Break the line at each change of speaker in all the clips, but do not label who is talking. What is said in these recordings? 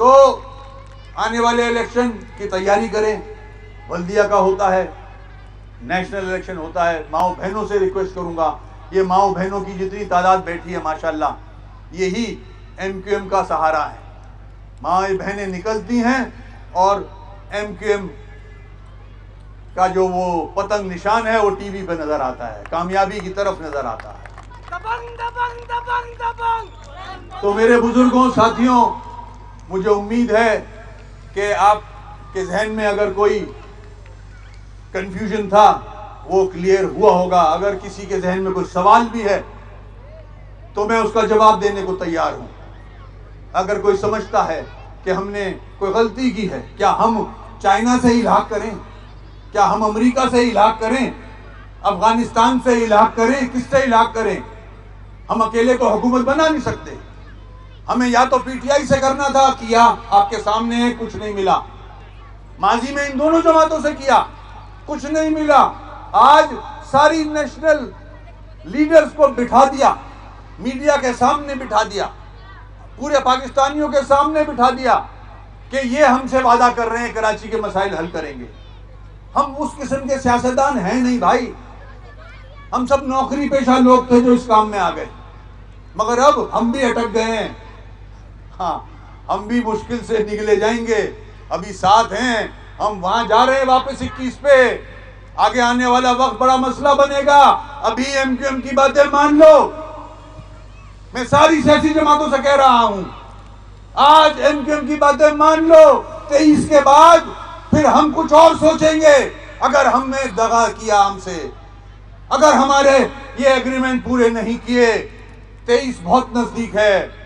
तो आने वाले इलेक्शन की तैयारी करें। बल्दिया का होता है, नेशनल इलेक्शन होता है। माओ बहनों से रिक्वेस्ट करूंगा, ये माओ बहनों की जितनी तादाद बैठी है माशाल्लाह, यही एमक्यूएम का सहारा है। माँ बहनें निकलती हैं और एमक्यूएम का जो वो पतंग निशान है वो टीवी पे नजर आता है, कामयाबी की तरफ नजर आता है।
दबंग दबंग दबंग दबंग।
तो मेरे बुजुर्गों, साथियों, मुझे उम्मीद है कि आपके जहन में अगर कोई कंफ्यूजन था वो क्लियर हुआ होगा। अगर किसी के जहन में कोई सवाल भी है तो मैं उसका जवाब देने को तैयार हूं। अगर कोई समझता है कि हमने कोई गलती की है, क्या हम चाइना से इलाक करें, क्या हम अमेरिका से इलाक करें, अफगानिस्तान से इलाक करें, किससे इलाक करें? हम अकेले तो हुकूमत बना नहीं सकते। हमें या तो पीटीआई से करना था, किया, आपके सामने है, कुछ नहीं मिला। माजी में इन दोनों जमातों से किया, कुछ नहीं मिला। आज सारी नेशनल लीडर्स को बिठा दिया, मीडिया के सामने बिठा दिया, पूरे पाकिस्तानियों के सामने बिठा दिया कि ये हमसे वादा कर रहे हैं कराची के मसाइल हल करेंगे। हम उस किस्म के सियासतदान हैं नहीं भाई, हम सब नौकरी पेशा लोग थे जो इस काम में आ गए, मगर अब हम भी अटक गए हैं। हाँ, हम भी मुश्किल से निकले जाएंगे, अभी साथ हैं, हम वहां जा रहे हैं वापस 21 पे। आगे आने वाला वक्त बड़ा मसला बनेगा। अभी एमक्यूएम की बातें मान लो, मैं सारी सियासी जमातों से कह रहा हूं, आज एमक्यूएम की बातें मान लो, 23 के बाद फिर हम कुछ और सोचेंगे। अगर हमने दगा किया हमसे, अगर हमारे ये एग्रीमेंट पूरे नहीं किए, 23 बहुत नजदीक है,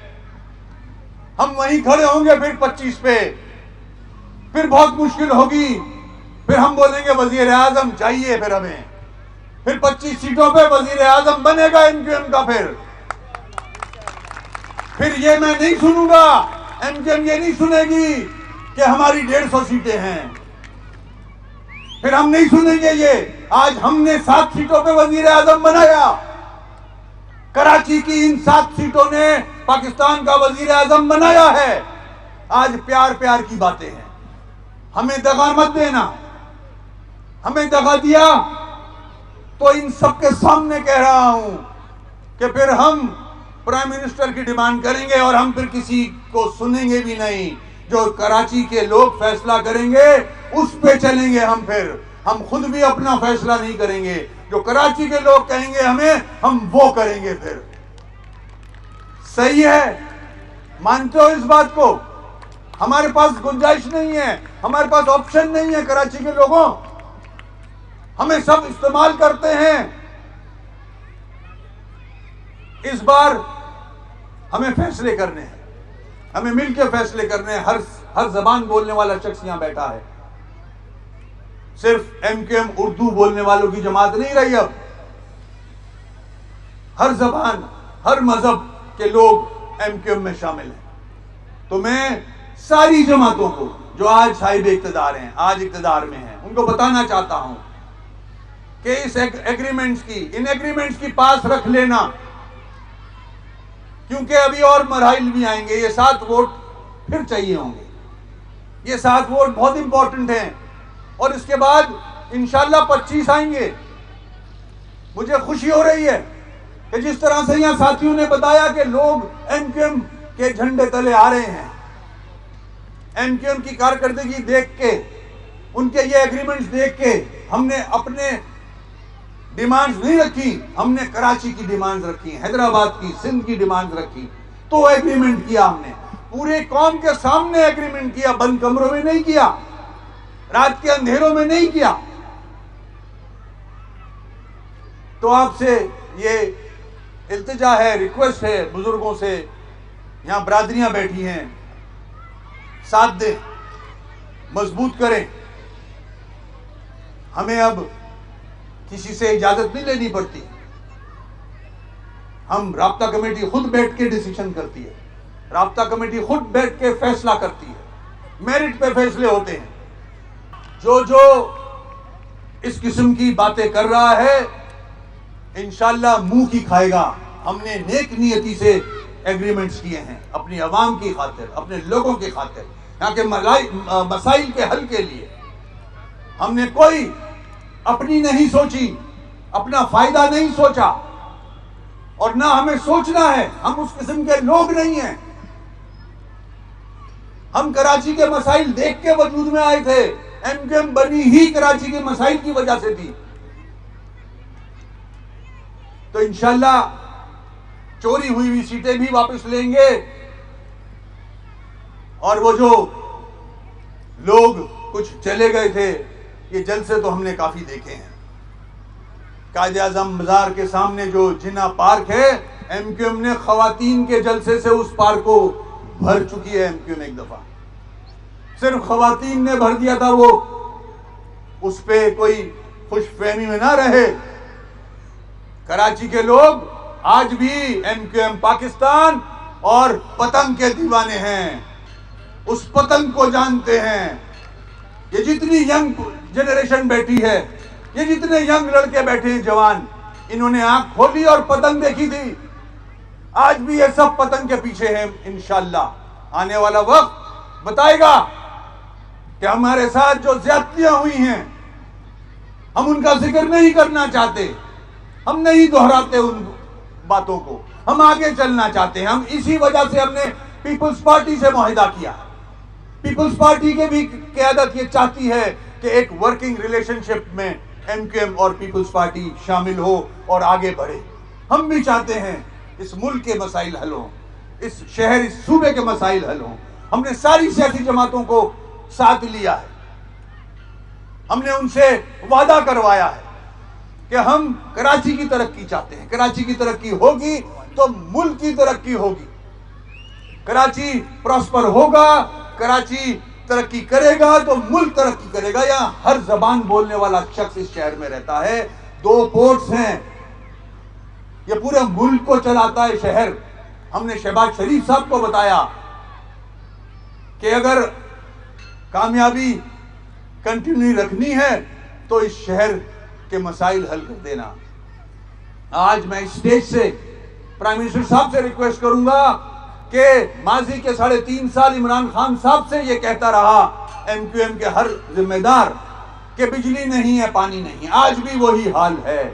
हम वहीं खड़े होंगे फिर 25 पे, फिर बहुत मुश्किल होगी। फिर हम बोलेंगे वजीर आजम चाहिए, फिर 25 सीटों पे वजीर आजम बनेगा एमक्यूएम का। फिर ये मैं नहीं सुनूंगा, एमक्यूएम ये नहीं सुनेगी कि हमारी 150 सीटें हैं, फिर हम नहीं सुनेंगे ये। आज हमने 7 सीटों पे वजीर आजम बनाया, कराची की इन 7 सीटों ने पाकिस्तान का वजीर आजम बनाया है। आज प्यार प्यार की बातें हैं, हमें दगा मत देना। हमें दगा दिया तो इन सबके सामने कह रहा हूं कि फिर हम प्राइम मिनिस्टर की डिमांड करेंगे और हम फिर किसी को सुनेंगे भी नहीं। जो कराची के लोग फैसला करेंगे उस पे चलेंगे हम खुद भी अपना फैसला नहीं करेंगे। जो कराची के लोग कहेंगे हमें, हम वो करेंगे। फिर सही है, मानते हो इस बात को? हमारे पास गुंजाइश नहीं है, हमारे पास ऑप्शन नहीं है। कराची के लोगों, हमें सब इस्तेमाल करते हैं। इस बार हमें फैसले करने हैं, हमें मिलकर फैसले करने हैं। हर जबान बोलने वाला शख्स यहां बैठा है, सिर्फ एमक्यूएम उर्दू बोलने वालों की जमात नहीं रही। अब हर जबान, हर मजहब के लोग एमक्यूएम में शामिल हैं। तो मैं सारी जमातों को जो आज साहिब इक्तदार हैं, आज इक्तदार में हैं, उनको बताना चाहता हूं कि इस इन एग्रीमेंट्स की पास रख लेना, क्योंकि अभी और मराइल भी आएंगे। ये 7 वोट फिर चाहिए होंगे। ये 7 वोट बहुत इंपॉर्टेंट हैं और इसके बाद इंशाल्लाह 25 आएंगे। मुझे खुशी हो रही है कि जिस तरह से यहां साथियों ने बताया कि लोग एमक्यूएम के झंडे तले आ रहे हैं, एमक्यूएम की कारकर्दगी देख के, उनके ये एग्रीमेंट्स देख के, हमने अपने डिमांड्स नहीं रखी, हमने कराची की डिमांड्स रखी, हैदराबाद की, सिंध की डिमांड्स रखी, तो एग्रीमेंट किया हमने। पूरे कौम के सामने एग्रीमेंट किया, बंद कमरों में नहीं किया, रात के अंधेरों में नहीं किया। तो आपसे ये इल्तिजा है, रिक्वेस्ट है बुजुर्गों से, यहां बरादरियां बैठी हैं, साथ दें, मजबूत करें। हमें अब किसी से इजाजत नहीं लेनी पड़ती, हम राब्ता कमेटी खुद बैठ के डिसीजन करती है, राब्ता कमेटी खुद बैठ के फैसला करती है, मेरिट पे फैसले होते हैं। जो इस किस्म की बातें कर रहा है इंशाल्लाह मुंह की खाएगा। हमने नेक नियति से एग्रीमेंट्स किए हैं अपनी आवाम की खातिर, अपने लोगों की खातिर, यहाँ के मसाइल के हल के लिए। हमने कोई अपनी नहीं सोची, अपना फायदा नहीं सोचा, और ना हमें सोचना है। हम उस किस्म के लोग नहीं हैं। हम कराची के मसाइल देख के वजूद में आए थे। एमक्यूएम बनी ही कराची के मसाइल की वजह से थी। तो इंशाल्लाह चोरी हुई सीटें भी वापस लेंगे, और वो जो लोग कुछ चले गए थे, ये जलसे तो हमने काफी देखे हैं। कायदे आजम बाजार के सामने जो जिन्ना पार्क है, एमक्यूएम ने खवातीन के जलसे से उस पार्क को भर चुकी है। एमक्यूएम एक दफा सिर्फ खवातीन ने भर दिया था, वो उस पे कोई खुशफहमी में ना रहे। कराची के लोग आज भी एमक्यूएम पाकिस्तान और पतंग के दीवाने हैं, उस पतंग को जानते हैं। ये जितनी यंग जनरेशन बैठी है, ये जितने यंग लड़के बैठे हैं जवान, इन्होंने आंख खोली और पतंग देखी थी। आज भी ये सब पतंग के पीछे हैं। इंशाल्लाह आने वाला वक्त बताएगा कि हमारे साथ जो ज्यादतियां हुई हैं, हम उनका जिक्र नहीं करना चाहते, हम नहीं दोहराते उन बातों को, हम आगे चलना चाहते हैं। हम इसी वजह से हमने पीपल्स पार्टी से मुआहिदा किया। पीपल्स पार्टी के भी क़यादत ये चाहती है कि एक वर्किंग रिलेशनशिप में एमक्यूएम और पीपल्स पार्टी शामिल हो और आगे बढ़े। हम भी चाहते हैं इस मुल्क के मसाइल हल हों, इस शहर, इस सूबे के मसाइल हल हों। हमने सारी सियासी जमातों को साथ लिया है। हमने उनसे वादा करवाया है कि हम कराची की तरक्की चाहते हैं। कराची की तरक्की होगी तो मुल्क की तरक्की होगी। कराची प्रॉस्पर होगा, कराची तरक्की करेगा तो मुल्क तरक्की करेगा। यहाँ हर जबान बोलने वाला शख्स इस शहर में रहता है। 2 पोर्ट्स हैं, ये पूरे मुल्क को चलाता है शहर। हमने शहबाज शरीफ साहब को बताया कि अगर कामयाबी कंटिन्यू रखनी है तो इस शहर के मसाइल हल कर देना। आज मैं इस स्टेज से प्राइम मिनिस्टर साहब से रिक्वेस्ट करूंगा कि माजी के 3.5 साल इमरान खान साहब से ये कहता रहा एमक्यूएम के हर जिम्मेदार कि बिजली नहीं है, पानी नहीं। आज भी वही हाल है।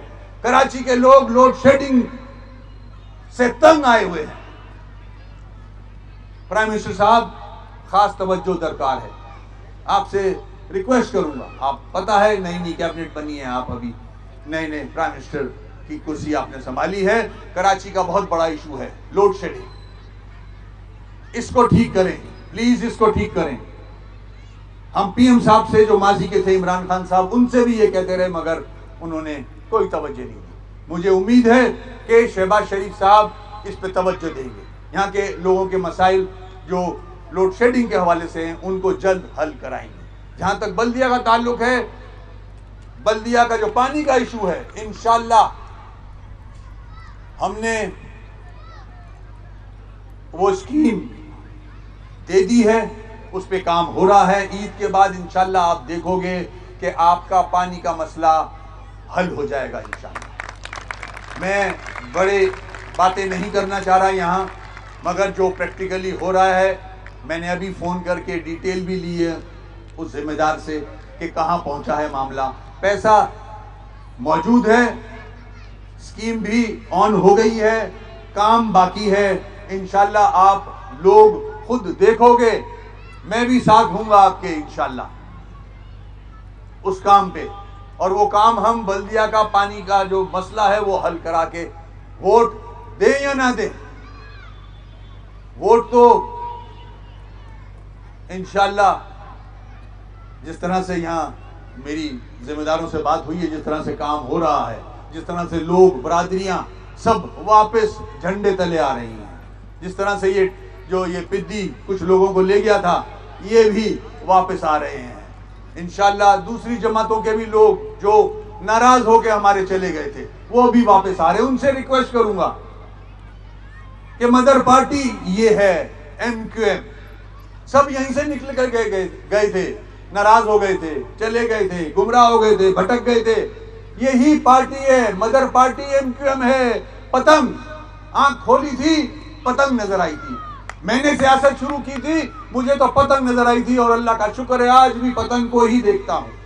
कराची के लोग लोड शेडिंग से तंग आए हुए हैं। प्राइम मिनिस्टर साहब, खास तवज्जो दरकार है। आपसे रिक्वेस्ट करूंगा, आप पता है नई नई कैबिनेट बनी है, आप अभी नए नए प्राइम मिनिस्टर की कुर्सी आपने संभाली है। कराची का बहुत बड़ा इशू है लोड शेडिंग, इसको ठीक करें प्लीज, इसको ठीक करें। हम पीएम साहब से जो माजी के थे इमरान खान साहब, उनसे भी ये कहते रहे मगर उन्होंने कोई तवज्जो नहीं दी। मुझे उम्मीद है कि शहबाज शरीफ साहब इस पे तवज्जो देंगे। यहाँ के लोगों के मसाइल जो लोड शेडिंग के हवाले से हैं उनको जल्द हल कराएंगे। जहां तक बल्दिया का ताल्लुक है, बल्दिया का जो पानी का इशू है, इंशाल्लाह हमने वो स्कीम दे दी है, उस पे काम हो रहा है। ईद के बाद इंशाल्लाह आप देखोगे कि आपका पानी का मसला हल हो जाएगा इंशाल्लाह। मैं बड़े बातें नहीं करना चाह रहा यहाँ, मगर जो प्रैक्टिकली हो रहा है, मैंने अभी फ़ोन करके डिटेल भी ली है उस जिम्मेदार से कि कहाँ पहुँचा है मामला। पैसा मौजूद है, स्कीम भी ऑन हो गई है, काम बाकी है। इंशाल्लाह आप लोग खुद देखोगे, मैं भी साथ हूँगा आपके इंशाल्लाह उस काम पे। और वो काम हम बल्दिया का पानी का जो मसला है वो हल करा के, वोट दें या ना दें, वोट तो इंशाल्लाह जिस तरह से यहाँ मेरी जिम्मेदारों से बात हुई है, जिस तरह से काम हो रहा है, जिस तरह से लोग, बरादरियां सब वापस झंडे तले आ रही हैं, जिस तरह से ये पिद्दी कुछ लोगों को ले गया था, ये भी वापस आ रहे हैं इंशाल्लाह। दूसरी जमातों के भी लोग जो नाराज होकर हमारे चले गए थे वो भी वापस आ रहे हैं। उनसे रिक्वेस्ट करूंगा कि मदर पार्टी ये है एमक्यूएम। सब यहीं से निकल कर गए थे, नाराज हो गए थे, चले गए थे, गुमराह हो गए थे, भटक गए थे। यही पार्टी है, मदर पार्टी एमक्यूएम है। पतंग आंख खोली थी पतंग नजर आई थी। मैंने सियासत शुरू की थी, मुझे तो पतंग नजर आई थी और अल्लाह का शुक्र है आज भी पतंग को ही देखता हूं।